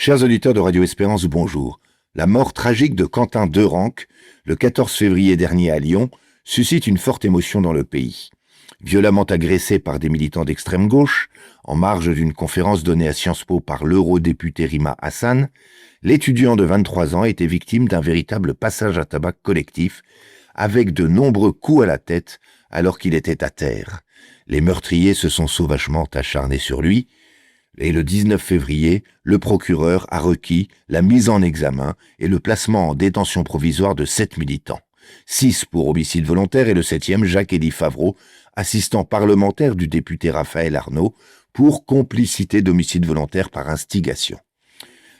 Chers auditeurs de Radio Espérance, bonjour. La mort tragique de Quentin Derenque, le 14 février dernier à Lyon, suscite une forte émotion dans le pays. Violemment agressé par des militants d'extrême gauche, en marge d'une conférence donnée à Sciences Po par l'eurodéputé Rima Hassan, l'étudiant de 23 ans était victime d'un véritable passage à tabac collectif, avec de nombreux coups à la tête alors qu'il était à terre. Les meurtriers se sont sauvagement acharnés sur lui, et le 19 février, le procureur a requis la mise en examen et le placement en détention provisoire de 7 militants. 6 pour homicide volontaire et le 7e, Jacques-Élie Favreau, assistant parlementaire du député Raphaël Arnaud, pour complicité d'homicide volontaire par instigation.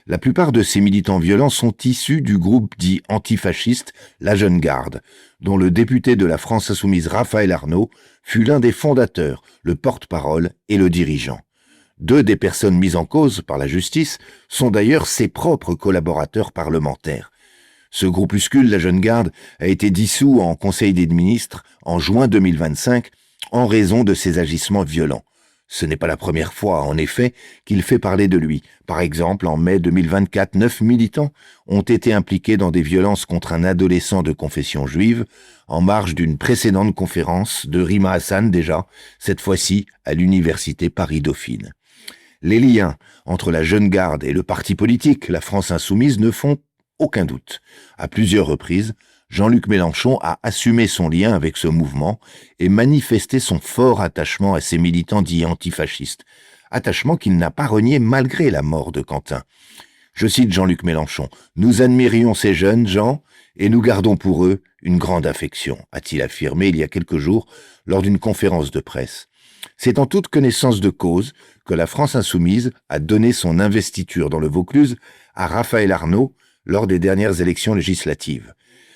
La plupart de ces militants violents sont issus du groupe dit antifasciste La Jeune Garde, dont le député de la France Insoumise Raphaël Arnaud fut l'un des fondateurs, le porte-parole et le dirigeant. 2 des personnes mises en cause par la justice sont d'ailleurs ses propres collaborateurs parlementaires. Ce groupuscule, la Jeune Garde, a été dissous en Conseil des ministres en juin 2025 en raison de ses agissements violents. Ce n'est pas la première fois, en effet, qu'il fait parler de lui. Par exemple, en mai 2024, 9 militants ont été impliqués dans des violences contre un adolescent de confession juive, en marge d'une précédente conférence de Rima Hassan déjà, cette fois-ci à l'université Paris-Dauphine. Les liens entre la Jeune Garde et le parti politique, la France Insoumise, ne font aucun doute. À plusieurs reprises, Jean-Luc Mélenchon a assumé son lien avec ce mouvement et manifesté son fort attachement à ces militants dits antifascistes. Attachement qu'il n'a pas renié malgré la mort de Quentin. Je cite Jean-Luc Mélenchon. « Nous admirions ces jeunes gens et nous gardons pour eux une grande affection », a-t-il affirmé il y a quelques jours lors d'une conférence de presse. C'est en toute connaissance de cause que la France Insoumise a donné son investiture dans le Vaucluse à Raphaël Arnaud lors des dernières élections législatives.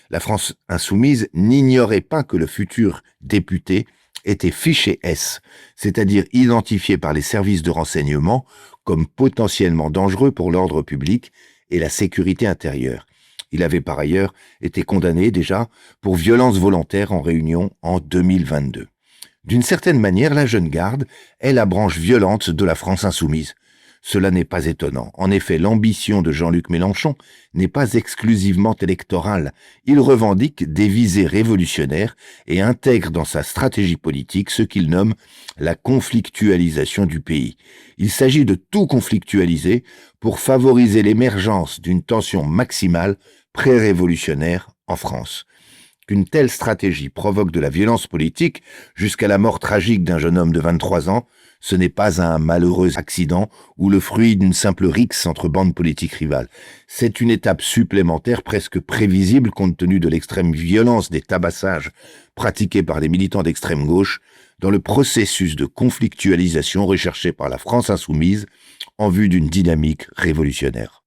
La France Insoumise n'ignorait pas que le futur député était fiché S, c'est-à-dire identifié par les services de renseignement comme potentiellement dangereux pour l'ordre public et la sécurité intérieure. Il avait par ailleurs été condamné déjà pour violence volontaire en réunion en 2022. D'une certaine manière, la Jeune Garde est la branche violente de la France Insoumise. Cela n'est pas étonnant. En effet, l'ambition de Jean-Luc Mélenchon n'est pas exclusivement électorale. Il revendique des visées révolutionnaires et intègre dans sa stratégie politique ce qu'il nomme la conflictualisation du pays. Il s'agit de tout conflictualiser pour favoriser l'émergence d'une tension maximale pré-révolutionnaire en France. Qu'une telle stratégie provoque de la violence politique jusqu'à la mort tragique d'un jeune homme de 23 ans, ce n'est pas un malheureux accident ou le fruit d'une simple rixe entre bandes politiques rivales. C'est une étape supplémentaire presque prévisible compte tenu de l'extrême violence des tabassages pratiqués par les militants d'extrême gauche dans le processus de conflictualisation recherché par la France Insoumise en vue d'une dynamique révolutionnaire.